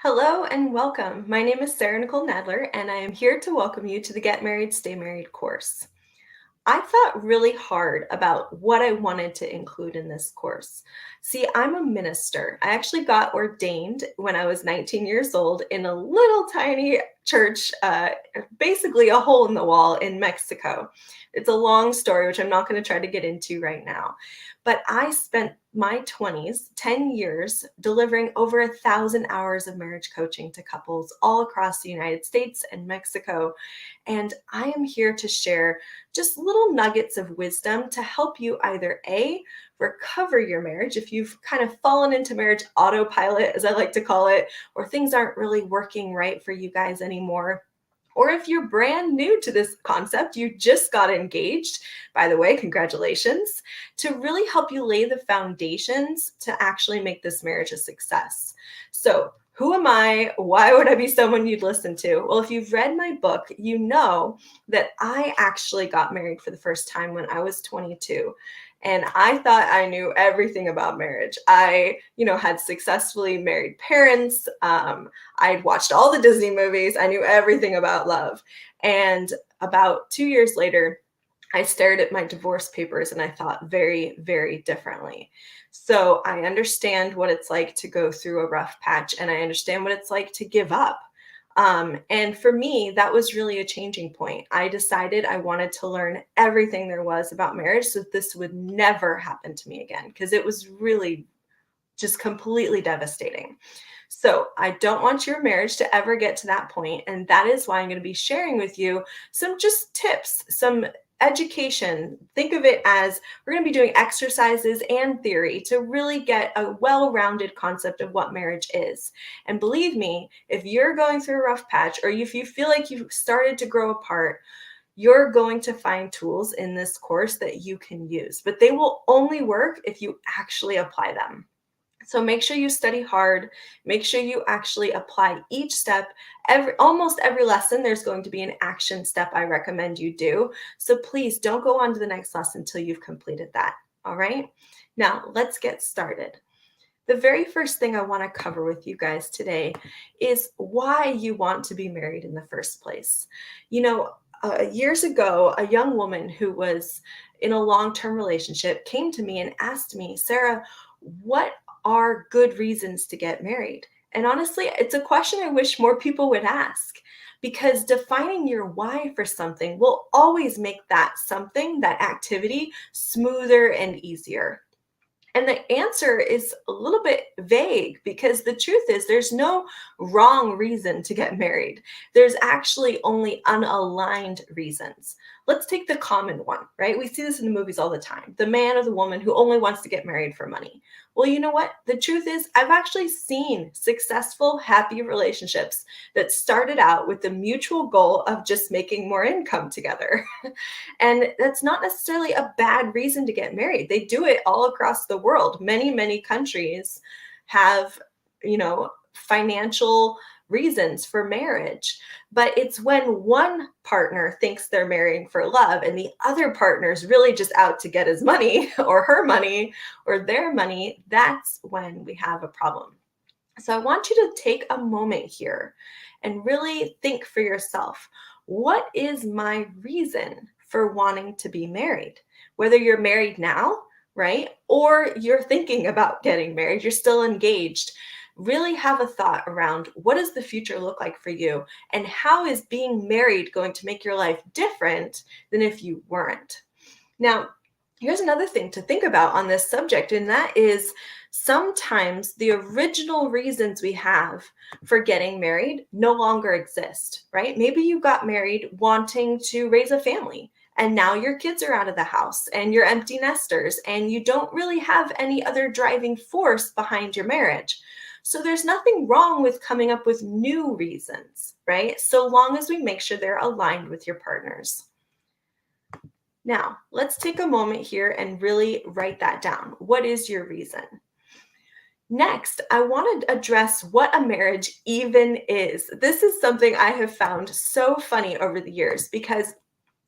Hello and welcome. My name is Sarah Nicole Nadler, and I am here to welcome you to the Get Married, Stay Married course. I thought really hard about what I wanted to include in this course. See, I'm a minister. I actually got ordained when I was 19 years old in a little tiny church, basically a hole in the wall in Mexico. It's a long story, which I'm not going to try to get into right now. But I spent my 20s, 10 years, delivering over 1,000 hours of marriage coaching to couples all across the United States and Mexico. And I am here to share just little nuggets of wisdom to help you either A, recover your marriage if you've kind of fallen into marriage autopilot, as I like to call it, or things aren't really working right for you guys anymore. Or if you're brand new to this concept, you just got engaged, by the way, congratulations, to really help you lay the foundations to actually make this marriage a success. So, who am I? Why would I be someone you'd listen to? Well, if you've read my book, you know that I actually got married for the first time when I was 22. And I thought I knew everything about marriage. I, had successfully married parents. I'd watched all the Disney movies. I knew everything about love. And about 2 years later, I stared at my divorce papers and I thought very, very differently. So I understand what it's like to go through a rough patch, and I understand what it's like to give up. And for me, that was really a changing point. I decided I wanted to learn everything there was about marriage so that this would never happen to me again, because it was really just completely devastating. So I don't want your marriage to ever get to that point. And that is why I'm going to be sharing with you some just tips, some education. Think of it as we're going to be doing exercises and theory to really get a well-rounded concept of what marriage is. And believe me, if you're going through a rough patch, or if you feel like you've started to grow apart, you're going to find tools in this course that you can use, but they will only work if you actually apply them. So make sure you study hard. Make sure you actually apply each step. Almost every lesson, there's going to be an action step I recommend you do. So please don't go on to the next lesson until you've completed that. All right. Now let's get started. The very first thing I want to cover with you guys today is why you want to be married in the first place. Years ago, a young woman who was in a long-term relationship came to me and asked me, Sarah, what are good reasons to get married? And honestly, it's a question I wish more people would ask, because defining your why for something will always make that something, that activity, smoother and easier. And the answer is a little bit vague, because the truth is there's no wrong reason to get married. There's actually only unaligned reasons. Let's take the common one, right? We see this in the movies all the time. The man or the woman who only wants to get married for money. Well, you know what? The truth is I've actually seen successful, happy relationships that started out with the mutual goal of just making more income together. And that's not necessarily a bad reason to get married. They do it all across the world. Many, many countries have, financial reasons for marriage. But it's when one partner thinks they're marrying for love and the other partner is really just out to get his money or her money or their money, that's when we have a problem. So I want you to take a moment here and really think for yourself, what is my reason for wanting to be married? Whether you're married now, right? Or you're thinking about getting married, you're still engaged. Really have a thought around, what does the future look like for you? And how is being married going to make your life different than if you weren't? Now, here's another thing to think about on this subject, and that is sometimes the original reasons we have for getting married no longer exist, right? Maybe you got married wanting to raise a family, and now your kids are out of the house and you're empty nesters and you don't really have any other driving force behind your marriage. So there's nothing wrong with coming up with new reasons, right? So long as we make sure they're aligned with your partners. Now, let's take a moment here and really write that down. What is your reason? Next, I want to address what a marriage even is. This is something I have found so funny over the years, because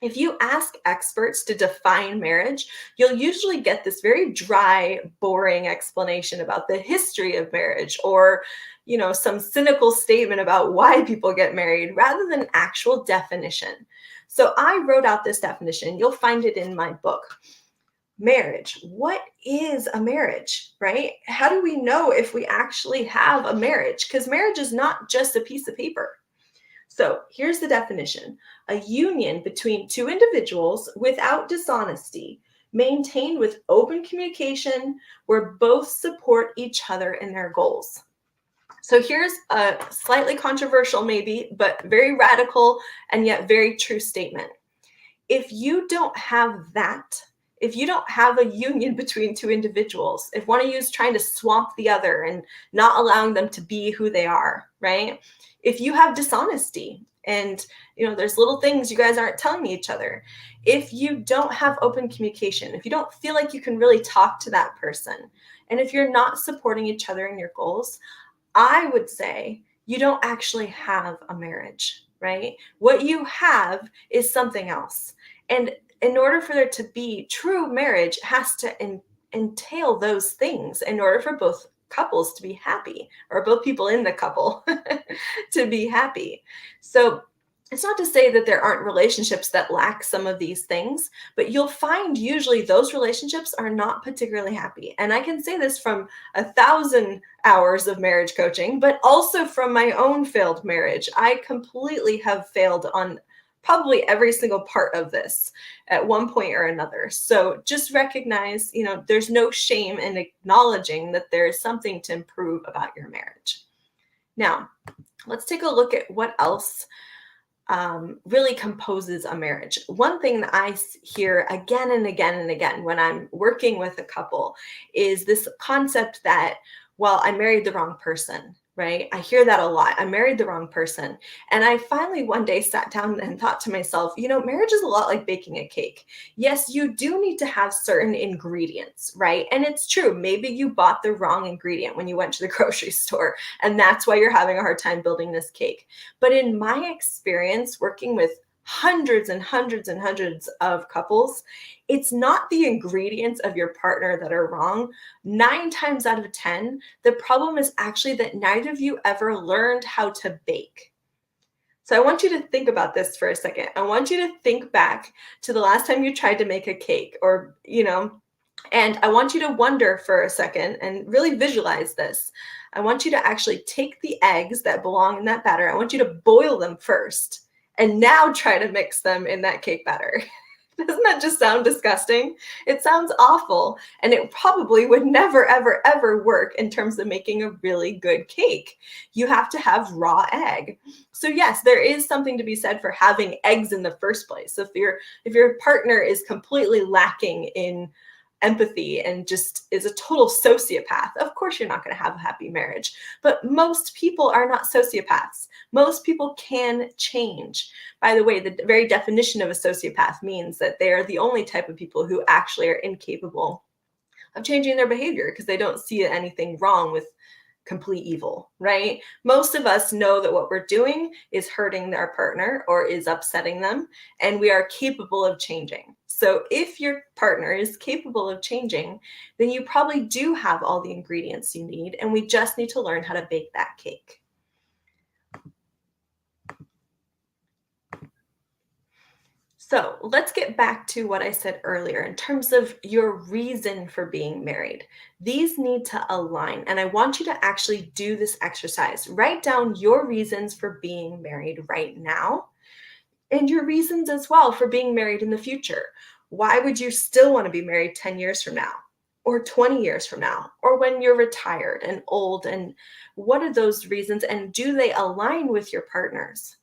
If you ask experts to define marriage, you'll usually get this very dry, boring explanation about the history of marriage or, some cynical statement about why people get married rather than actual definition. So I wrote out this definition. You'll find it in my book. Marriage. What is a marriage, right? How do we know if we actually have a marriage? Because marriage is not just a piece of paper. So here's the definition: a union between two individuals without dishonesty, maintained with open communication, where both support each other in their goals. So here's a slightly controversial, maybe, but very radical and yet very true statement. If you don't have that, if you don't have a union between two individuals, if one of you is trying to swamp the other and not allowing them to be who they are, right? If you have dishonesty and there's little things you guys aren't telling each other, if you don't have open communication, if you don't feel like you can really talk to that person, and if you're not supporting each other in your goals, I would say you don't actually have a marriage, right? What you have is something else. And in order for there to be true marriage, it has to entail those things in order for both couples to be happy, or both people in the couple to be happy. So it's not to say that there aren't relationships that lack some of these things, but you'll find usually those relationships are not particularly happy. And I can say this from 1,000 hours of marriage coaching, but also from my own failed marriage. I completely have failed on probably every single part of this at one point or another. So just recognize, there's no shame in acknowledging that there is something to improve about your marriage. Now, let's take a look at what else really composes a marriage. One thing that I hear again and again and again when I'm working with a couple is this concept that, well, I married the wrong person, right? I hear that a lot. I married the wrong person. And I finally one day sat down and thought to myself, marriage is a lot like baking a cake. Yes, you do need to have certain ingredients, right? And it's true. Maybe you bought the wrong ingredient when you went to the grocery store, and that's why you're having a hard time building this cake. But in my experience, working with hundreds and hundreds and hundreds of couples, it's not the ingredients of your partner that are wrong. 9 times out of 10, the problem is actually that neither of you ever learned how to bake. So I want you to think about this for a second. I want you to think back to the last time you tried to make a cake, or, and I want you to wonder for a second and really visualize this. I want you to actually take the eggs that belong in that batter. I want you to boil them first, and now try to mix them in that cake batter. Doesn't that just sound disgusting? It sounds awful, and it probably would never, ever, ever work in terms of making a really good cake. You have to have raw egg. So yes, there is something to be said for having eggs in the first place. If your partner is completely lacking in empathy and just is a total sociopath, of course you're not going to have a happy marriage. But most people are not sociopaths. Most people can change. By the way, the very definition of a sociopath means that they are the only type of people who actually are incapable of changing their behavior because they don't see anything wrong with complete evil, right? Most of us know that what we're doing is hurting their partner or is upsetting them, and we are capable of changing. So if your partner is capable of changing, then you probably do have all the ingredients you need, and we just need to learn how to bake that cake. So let's get back to what I said earlier in terms of your reason for being married. These need to align, and I want you to actually do this exercise. Write down your reasons for being married right now and your reasons as well for being married in the future. Why would you still want to be married 10 years from now or 20 years from now or when you're retired and old? And what are those reasons, and do they align with your partner's?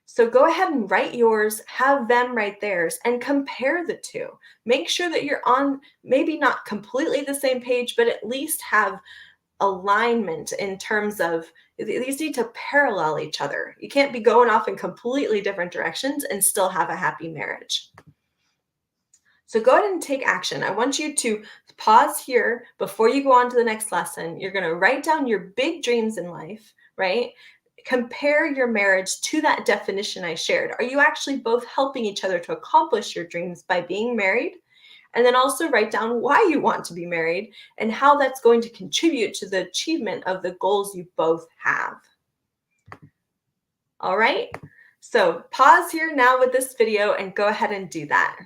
So go ahead and write yours, have them write theirs, and compare the two. Make sure that you're on maybe not completely the same page, but at least have alignment in terms of these need to parallel each other. You can't be going off in completely different directions and still have a happy marriage. So go ahead and take action. I want you to pause here before you go on to the next lesson. You're going to write down your big dreams in life, right? compare your marriage to that definition I shared. Are you actually both helping each other to accomplish your dreams by being married? And then also write down why you want to be married and how that's going to contribute to the achievement of the goals you both have. All right, so pause here now with this video and go ahead and do that.